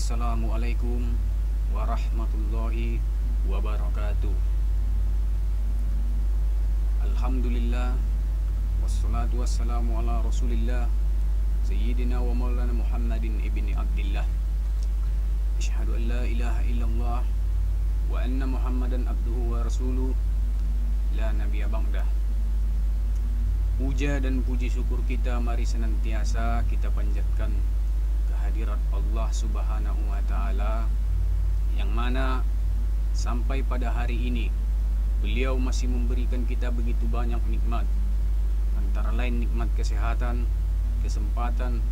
Assalamualaikum warahmatullahi wabarakatuh. Alhamdulillah, wassalatu wassalamu ala rasulillah Sayyidina wa maulana Muhammadin ibni Abdillah. Asyhadu an la ilaha illallah wa anna Muhammadan abduhu wa rasuluh, la nabiyya ba'dah. Puja dan puji syukur kita mari senantiasa kita panjatkan kehadirat Allah Subhanahu wa Ta'ala, yang mana sampai pada hari ini beliau masih memberikan kita begitu banyak nikmat, antara lain nikmat kesehatan, kesempatan,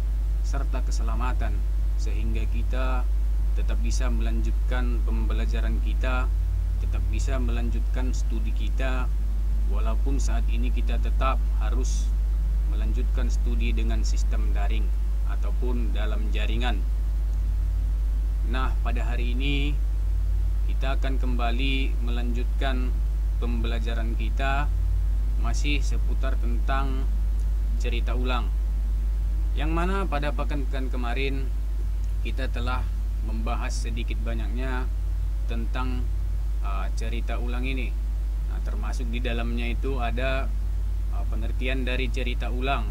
serta keselamatan, sehingga kita tetap bisa melanjutkan pembelajaran kita, tetap bisa melanjutkan studi kita, walaupun saat ini kita tetap harus melanjutkan studi dengan sistem daring ataupun dalam jaringan. Nah, pada hari ini kita akan kembali melanjutkan pembelajaran kita masih seputar tentang cerita ulang, yang mana pada pekan-pekan kemarin kita telah membahas sedikit banyaknya tentang cerita ulang ini. Nah, termasuk di dalamnya itu ada pengertian dari cerita ulang,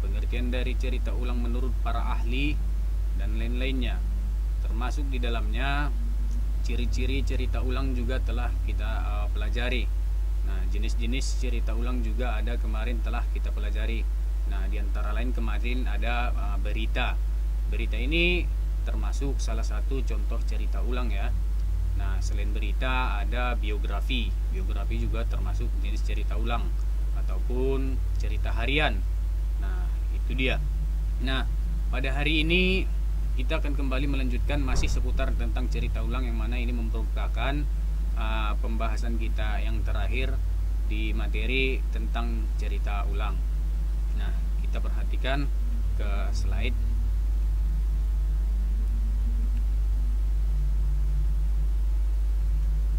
pengertian dari cerita ulang menurut para ahli dan lain-lainnya. Termasuk di dalamnya ciri-ciri cerita ulang juga telah kita pelajari. Nah, jenis-jenis cerita ulang juga ada kemarin telah kita pelajari. Nah, di antara lain kemarin ada berita. Berita ini termasuk salah satu contoh cerita ulang ya. Nah, selain berita ada biografi. Biografi juga termasuk jenis cerita ulang ataupun cerita harian. Nah, itu dia. Nah, pada hari ini kita akan kembali melanjutkan masih seputar tentang cerita ulang, yang mana ini merupakan pembahasan kita yang terakhir di materi tentang cerita ulang. Nah, kita perhatikan ke slide.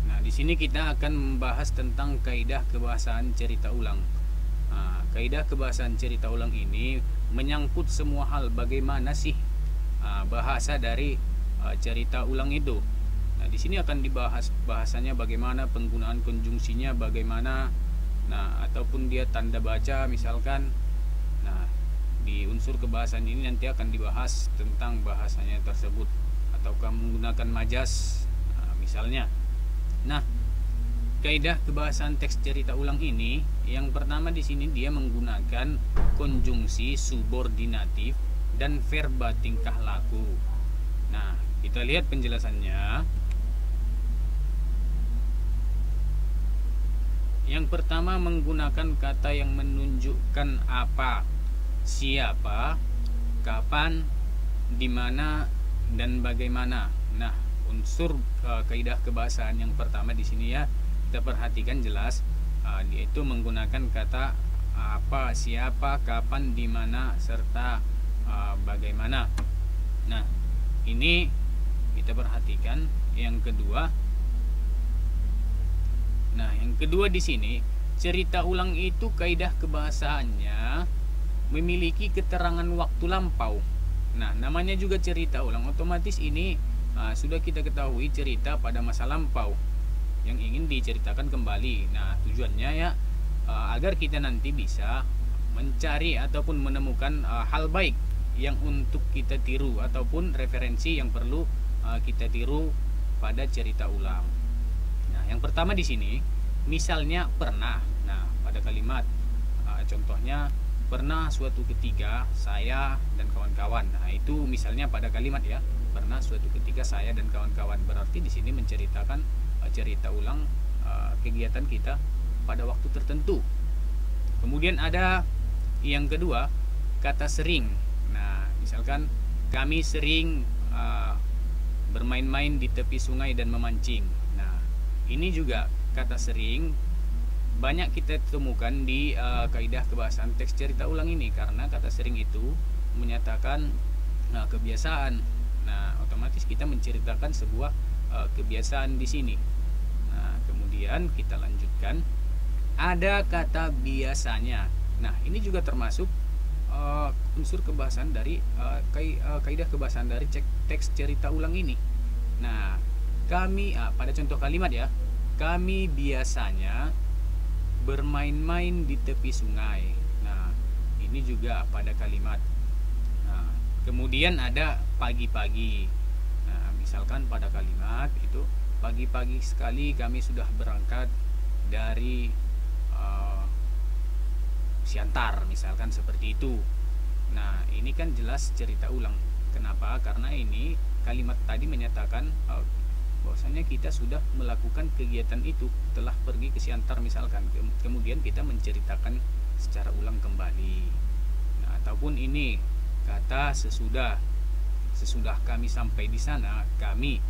Nah, di sini kita akan membahas tentang kaidah kebahasaan cerita ulang. Kaidah kebahasaan cerita ulang ini menyangkut semua hal, bagaimana sih bahasa dari cerita ulang itu. Nah, di sini akan dibahas bahasanya, bagaimana penggunaan konjungsinya, bagaimana, nah, ataupun dia tanda baca misalkan. Nah, di unsur kebahasaan ini nanti akan dibahas tentang bahasanya tersebut, ataukah menggunakan majas misalnya. Nah, kaidah kebahasaan teks cerita ulang ini, yang pertama di sini dia menggunakan konjungsi subordinatif dan verba tingkah laku. Nah, kita lihat penjelasannya. Yang pertama menggunakan kata yang menunjukkan apa, siapa, kapan, di mana, dan bagaimana. Nah, unsur kaidah kebahasaan yang pertama di sini ya, kita perhatikan jelas, yaitu menggunakan kata apa, siapa, kapan, di mana, serta bagaimana. Nah, ini kita perhatikan. Yang kedua, nah, yang kedua di sini cerita ulang itu kaidah kebahasaannya memiliki keterangan waktu lampau. Nah, namanya juga cerita ulang, otomatis ini sudah kita ketahui cerita pada masa lampau yang ingin diceritakan kembali. Nah, tujuannya ya agar kita nanti bisa mencari ataupun menemukan hal baik yang untuk kita tiru, ataupun referensi yang perlu kita tiru pada cerita ulang. Nah, yang pertama di sini misalnya pernah. Nah, pada kalimat contohnya, pernah suatu ketika saya dan kawan-kawan. Nah, itu misalnya pada kalimat ya, pernah suatu ketika saya dan kawan-kawan. Berarti di sini menceritakan cerita ulang kegiatan kita pada waktu tertentu. Kemudian ada yang kedua, kata sering. Nah, misalkan kami sering bermain-main di tepi sungai dan memancing. Nah, ini juga kata sering banyak kita temukan di kaidah kebahasaan teks cerita ulang ini, karena kata sering itu menyatakan kebiasaan. Nah, otomatis kita menceritakan sebuah kebiasaan di sini. Nah, kemudian kita lanjutkan, ada kata biasanya. Nah, ini juga termasuk unsur kebahasaan dari kaidah kebahasaan dari teks cerita ulang ini. Nah, kami pada contoh kalimat ya, kami biasanya bermain-main di tepi sungai. Nah, ini juga pada kalimat. Nah, kemudian ada pagi-pagi. Nah, misalkan pada kalimat itu pagi-pagi sekali kami sudah berangkat dari Siantar, misalkan seperti itu. Nah, ini kan jelas cerita ulang. Kenapa? Karena ini kalimat tadi menyatakan bahwasanya kita sudah melakukan kegiatan itu, telah pergi ke Siantar misalkan, kemudian kita menceritakan secara ulang kembali. Nah, ataupun ini kata sesudah kami sampai di sana, kami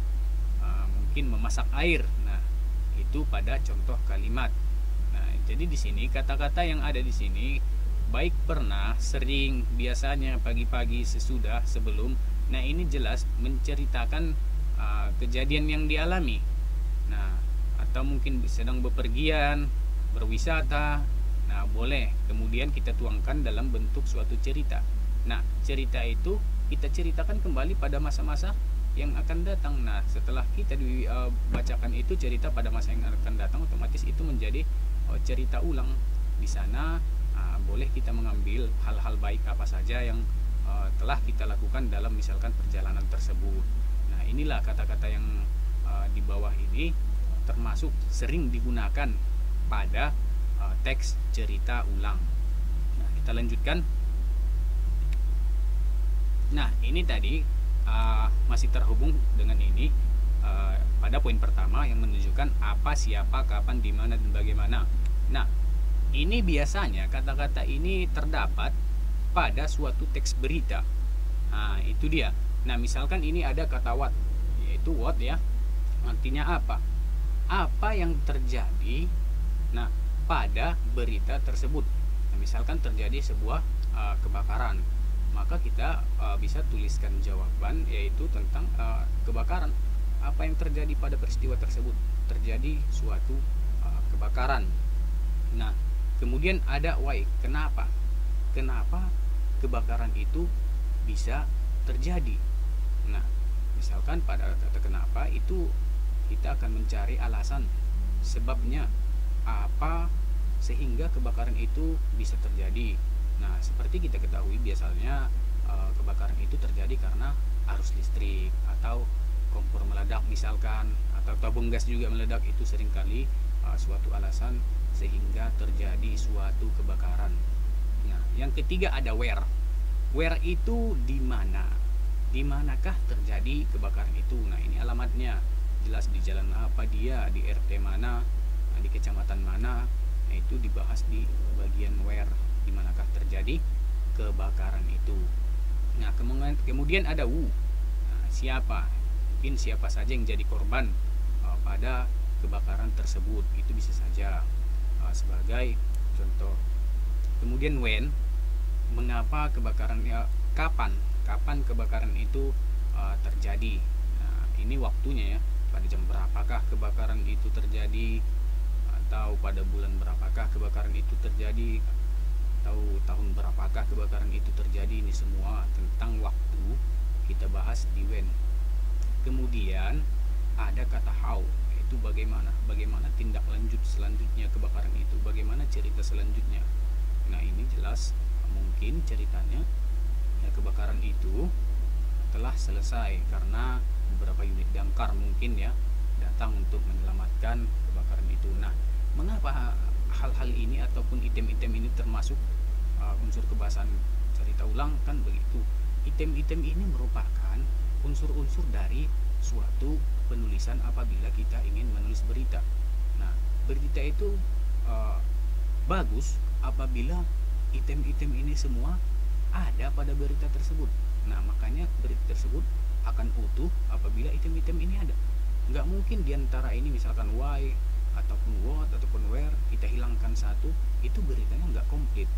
mungkin memasak air. Nah, itu pada contoh kalimat. Nah, jadi di sini kata-kata yang ada di sini baik pernah, sering, biasanya, pagi-pagi, sesudah, sebelum. Nah, ini jelas menceritakan kejadian yang dialami. Nah, atau mungkin sedang bepergian, berwisata. Nah, boleh kemudian kita tuangkan dalam bentuk suatu cerita. Nah, cerita itu kita ceritakan kembali pada masa-masa yang akan datang. Nah, setelah kita dibacakan itu cerita pada masa yang akan datang, otomatis itu menjadi cerita ulang. Di sana boleh kita mengambil hal-hal baik apa saja yang telah kita lakukan dalam misalkan perjalanan tersebut. Nah, inilah kata-kata yang di bawah ini termasuk sering digunakan pada teks cerita ulang. Nah, kita lanjutkan. Nah, ini tadi masih terhubung dengan ini pada poin pertama yang menunjukkan apa, siapa, kapan, di mana, dan bagaimana. Nah, ini biasanya kata-kata ini terdapat pada suatu teks berita. Nah, itu dia. Nah, misalkan ini ada kata what, yaitu what ya, artinya apa? Apa yang terjadi pada berita tersebut. Nah, misalkan terjadi sebuah kebakaran, maka kita bisa tuliskan jawaban, yaitu tentang kebakaran. Apa yang terjadi pada peristiwa tersebut? Terjadi suatu kebakaran. Nah, kemudian ada why, kenapa kebakaran itu bisa terjadi. Nah, misalkan pada kata kenapa itu kita akan mencari alasan, sebabnya apa sehingga kebakaran itu bisa terjadi. Nah, seperti kita ketahui biasanya kebakaran itu terjadi karena arus listrik atau kompor meledak misalkan, atau tabung gas juga meledak. Itu seringkali suatu alasan sehingga terjadi suatu kebakaran. Nah, yang ketiga ada where. Where itu di mana? Di manakah terjadi kebakaran itu? Nah, ini alamatnya jelas di jalan apa dia, di RT mana, di kecamatan mana. Nah, itu dibahas di bagian where, di manakah terjadi kebakaran itu. Nah, kemudian ada who. Nah, siapa? Mungkin siapa saja yang jadi korban pada kebakaran tersebut. Itu bisa saja sebagai contoh. Kemudian when, mengapa kebakaran, kapan kebakaran itu terjadi. Nah, ini waktunya ya, pada jam berapakah kebakaran itu terjadi, atau pada bulan berapakah kebakaran itu terjadi, atau tahun berapakah kebakaran itu terjadi. Ini semua tentang waktu kita bahas di when. Kemudian ada kata how, yaitu bagaimana tindak lanjut selanjutnya kebakaran itu, bagaimana cerita selanjutnya. Nah, ini jelas mungkin ceritanya ya, kebakaran itu telah selesai karena beberapa unit damkar mungkin ya datang untuk menyelamatkan kebakaran itu. Nah, mengapa hal-hal ini ataupun item-item ini termasuk unsur kebahasaan cerita ulang? Kan begitu, item-item ini merupakan unsur-unsur dari suatu penulisan apabila kita ingin menulis berita. Nah, berita itu bagus apabila item-item ini semua ada pada berita tersebut. Nah, makanya berita tersebut akan utuh apabila item-item ini ada. Nggak mungkin diantara ini misalkan why ataupun what ataupun where kita hilangkan satu, itu beritanya nggak komplit.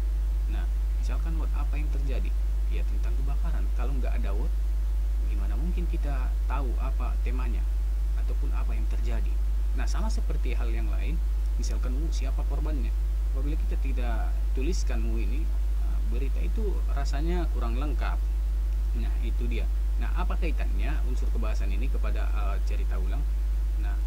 Nah, misalkan what, apa yang terjadi? Ya, tentang kebakaran. Kalau nggak ada what, gimana mungkin kita tahu apa temanya ataupun apa yang terjadi. Nah, sama seperti hal yang lain, misalkan siapa korbannya. Apabila kita tidak tuliskan ini berita itu rasanya kurang lengkap. Nah, itu dia. Nah, apa kaitannya unsur kebahasan ini kepada cerita ulang? Nah,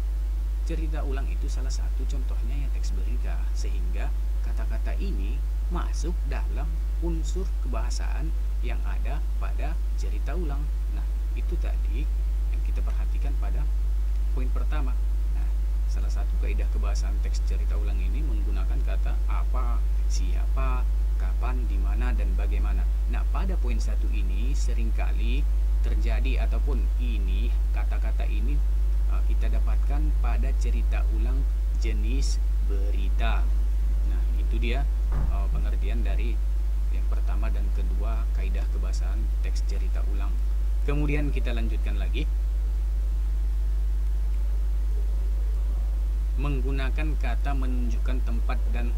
cerita ulang itu salah satu contohnya yang teks berita, sehingga kata-kata ini masuk dalam unsur kebahasaan yang ada pada cerita ulang. Nah, itu tadi yang kita perhatikan pada poin pertama. Nah, salah satu kaidah kebahasaan teks cerita ulang ini menggunakan kata apa, siapa, kapan, di mana, dan bagaimana. Nah, pada poin satu ini seringkali terjadi ataupun ini kata-kata ini kita dapatkan pada cerita ulang jenis berita. Nah, itu dia pengertian dari yang pertama dan kedua kaidah kebahasaan teks cerita ulang. Kemudian kita lanjutkan lagi. Menggunakan kata menunjukkan tempat dan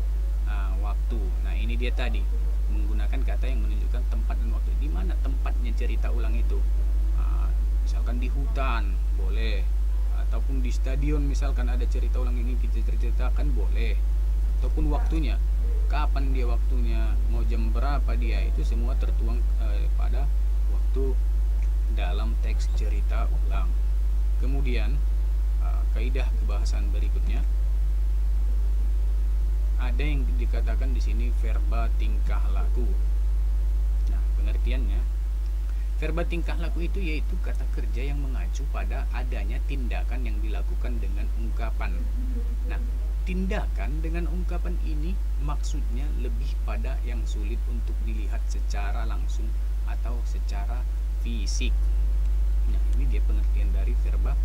waktu. Nah, ini dia tadi, menggunakan kata yang menunjukkan tempat dan waktu. Di mana tempatnya cerita ulang itu? Misalkan di hutan, boleh. Ataupun di stadion, misalkan ada cerita ulang ini kita ceritakan, boleh. Ataupun waktunya, kapan dia waktunya, mau jam berapa dia, itu semua tertuang pada waktu dalam teks cerita ulang. Kemudian kaidah kebahasaan berikutnya, ada yang dikatakan di sini verba tingkah laku. Nah, pengertiannya, verba tingkah laku itu yaitu kata kerja yang mengacu pada adanya tindakan yang dilakukan dengan ungkapan. Nah, tindakan dengan ungkapan ini maksudnya lebih pada yang sulit untuk dilihat secara langsung atau secara fisik. Nah, ini dia pengertian dari verba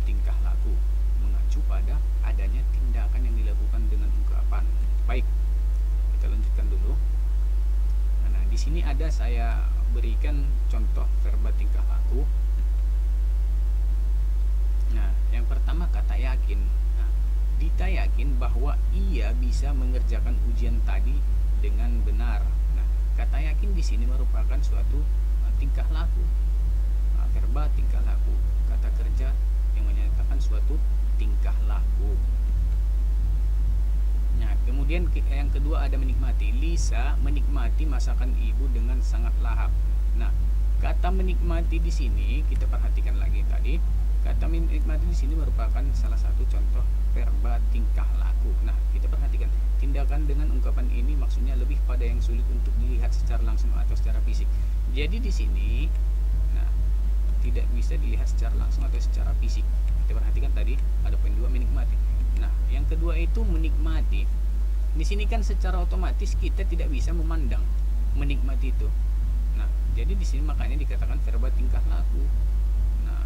tingkah laku, mengacu pada adanya tindakan yang dilakukan dengan ungkapan. Baik, kita lanjutkan dulu. Nah, di sini ada saya berikan contoh verba tingkah laku. Nah, yang pertama kata yakin. Nah, Dita yakin bahwa ia bisa mengerjakan ujian tadi dengan benar. Nah, kata yakin di sini merupakan suatu tingkah laku. Verba tingkah laku, kata kerja yang menyatakan suatu tingkah laku. Nah, kemudian yang kedua ada menikmati. Lisa menikmati masakan ibu dengan sangat lahap. Nah, kata menikmati di sini kita perhatikan lagi tadi. Kata menikmati di sini merupakan salah satu contoh verba tingkah laku. Nah, kita perhatikan tindakan dengan ungkapan ini maksudnya lebih pada yang sulit untuk dilihat secara langsung atau secara fisik. Jadi di sini, nah, tidak bisa dilihat secara langsung atau secara fisik. Kita perhatikan tadi ada poin 2 menikmati. Nah, yang kedua itu menikmati. Di sini kan secara otomatis kita tidak bisa memandang menikmati itu. Nah, jadi di sini makanya dikatakan verba tingkah laku. Nah,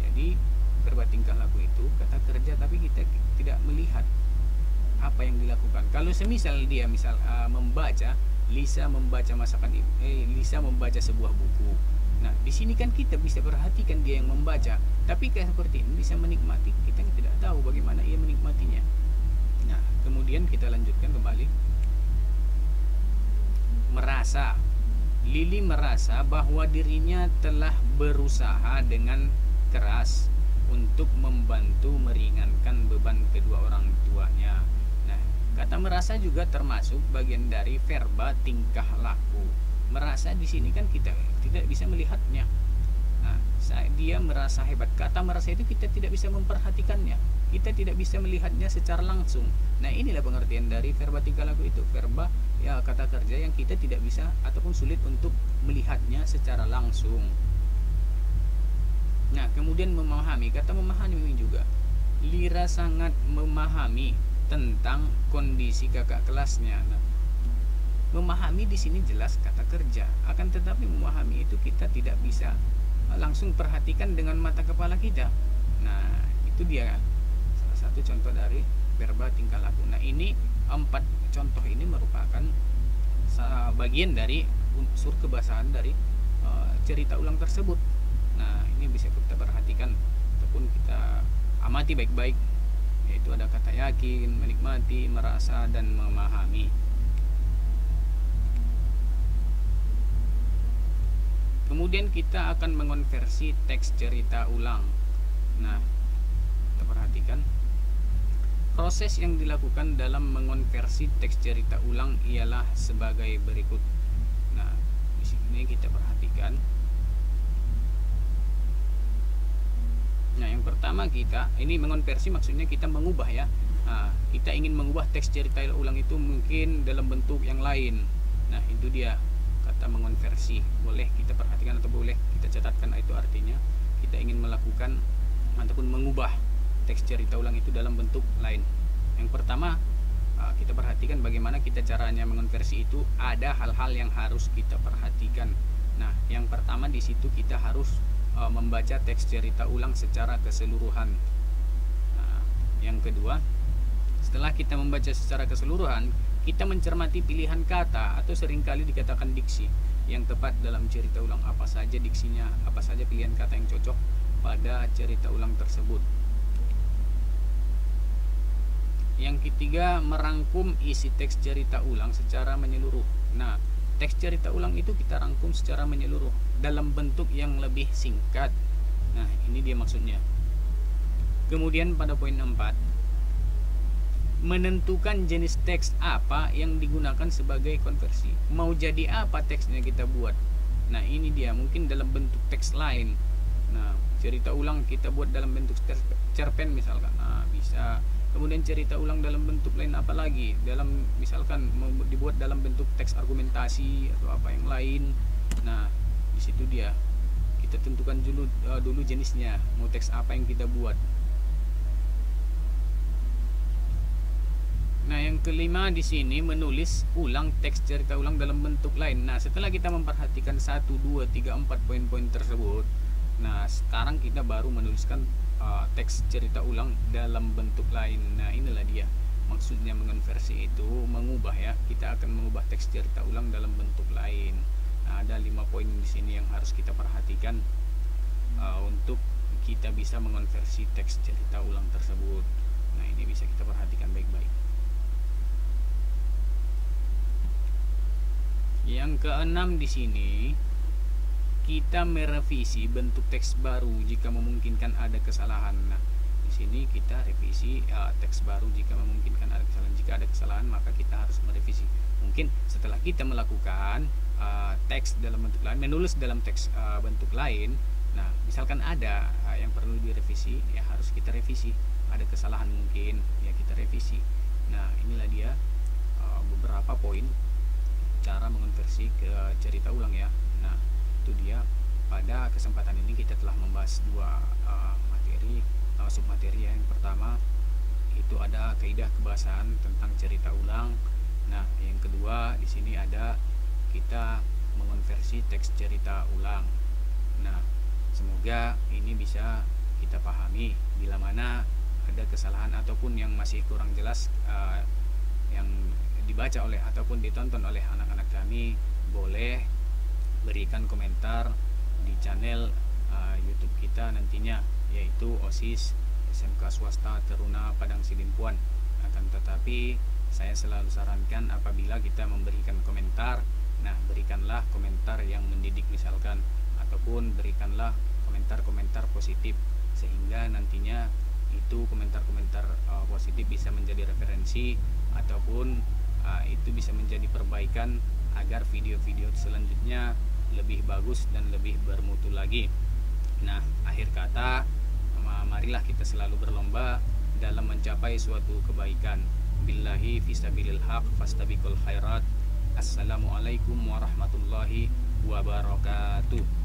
jadi verba tingkah laku itu kata kerja tapi kita tidak melihat apa yang dilakukan. Kalau semisal dia membaca, Lisa membaca Lisa membaca sebuah buku. Nah, di sini kan kita bisa perhatikan dia yang membaca, tapi kayak seperti ini bisa menikmati, kita tidak tahu bagaimana ia menikmatinya. Nah, kemudian kita lanjutkan kembali. Merasa. Lili merasa bahwa dirinya telah berusaha dengan keras untuk membantu meringankan beban kedua orang tuanya. Nah, kata merasa juga termasuk bagian dari verba tingkah laku. Merasa di sini kan kita tidak bisa melihatnya. Nah, dia merasa hebat. Kata merasa itu kita tidak bisa memperhatikannya. Kita tidak bisa melihatnya secara langsung. Nah, inilah pengertian dari verba tingkah laku itu. Verba ya kata kerja yang kita tidak bisa ataupun sulit untuk melihatnya secara langsung. Nah, kemudian memahami. Kata memahami juga. Lira sangat memahami tentang kondisi kakak kelasnya. Nah, memahami di sini jelas kata kerja. Akan tetapi memahami itu kita tidak bisa langsung perhatikan dengan mata kepala kita. Nah, itu dia kan salah satu contoh dari verba tingkah laku. Nah, ini 4 contoh ini merupakan bagian dari unsur kebahasaan dari cerita ulang tersebut. Nah, ini bisa kita perhatikan ataupun kita amati baik-baik, yaitu ada kata yakin, menikmati, merasa, dan memahami. Kemudian kita akan mengonversi teks cerita ulang. Nah, kita perhatikan proses yang dilakukan dalam mengonversi teks cerita ulang ialah sebagai berikut. Ini kita perhatikan. Nah, yang pertama kita ini mengonversi, maksudnya kita mengubah ya. Nah, kita ingin mengubah teks cerita ulang itu mungkin dalam bentuk yang lain. Nah, itu dia kata mengonversi. Boleh kita perhatikan atau boleh kita catatkan, itu artinya kita ingin melakukan ataupun mengubah teks cerita ulang itu dalam bentuk lain. Yang pertama, kita perhatikan bagaimana kita caranya mengonversi itu. Ada hal-hal yang harus kita perhatikan. Nah, yang pertama di situ kita harus membaca teks cerita ulang secara keseluruhan. Nah, yang kedua, setelah kita membaca secara keseluruhan, kita mencermati pilihan kata atau seringkali dikatakan diksi yang tepat dalam cerita ulang. Apa saja diksinya, apa saja pilihan kata yang cocok pada cerita ulang tersebut. Yang ketiga, merangkum isi teks cerita ulang secara menyeluruh. Nah, teks cerita ulang itu kita rangkum secara menyeluruh dalam bentuk yang lebih singkat. Nah, ini dia maksudnya. Kemudian pada poin 4, menentukan jenis teks apa yang digunakan sebagai konversi. Mau jadi apa teksnya kita buat. Nah, ini dia, mungkin dalam bentuk teks lain. Nah, cerita ulang kita buat dalam bentuk cerpen misalkan. Nah, bisa. Kemudian cerita ulang dalam bentuk lain apa lagi? Dalam misalkan dibuat dalam bentuk teks argumentasi atau apa yang lain. Nah, di situ dia. Kita tentukan dulu jenisnya, mau teks apa yang kita buat. Nah, yang kelima di sini menulis ulang teks cerita ulang dalam bentuk lain. Nah, setelah kita memperhatikan 1, 2, 3, 4 poin-poin tersebut, nah sekarang kita baru menuliskan teks cerita ulang dalam bentuk lain. Nah, inilah dia maksudnya mengonversi itu, mengubah ya. Kita akan mengubah teks cerita ulang dalam bentuk lain. Nah, ada 5 poin di sini yang harus kita perhatikan untuk kita bisa mengonversi teks cerita ulang tersebut. Nah, ini bisa kita perhatikan baik-baik. Yang keenam di sini, kita merevisi bentuk teks baru jika memungkinkan ada kesalahan. Nah, di sini kita revisi teks baru jika memungkinkan ada kesalahan. Jika ada kesalahan, maka kita harus merevisi. Mungkin setelah kita melakukan teks dalam bentuk lain, menulis dalam teks bentuk lain, nah misalkan ada yang perlu direvisi, ya harus kita revisi. Ada kesalahan mungkin, ya kita revisi. Nah, inilah dia beberapa poin cara mengonversi ke cerita ulang ya. Nah, itu dia. Pada kesempatan ini kita telah membahas 2 materi, submateri ya. Yang pertama itu ada kaidah kebahasaan tentang cerita ulang. Nah, yang kedua di sini ada kita mengonversi teks cerita ulang. Nah, semoga ini bisa kita pahami. Bila mana ada kesalahan ataupun yang masih kurang jelas yang dibaca oleh ataupun ditonton oleh anak-anak kami, boleh berikan komentar di channel YouTube kita nantinya, yaitu OSIS SMK Swasta Teruna Padang Sidimpuan. Akan tetapi saya selalu sarankan apabila kita memberikan komentar, nah berikanlah komentar yang mendidik misalkan, ataupun berikanlah komentar-komentar positif, sehingga nantinya itu komentar-komentar positif bisa menjadi referensi ataupun itu bisa menjadi perbaikan agar video-video selanjutnya lebih bagus dan lebih bermutu lagi. Nah, akhir kata, marilah kita selalu berlomba dalam mencapai suatu kebaikan. Billahi fisabilil haq fastabiqul khairat. Assalamualaikum warahmatullahi wabarakatuh.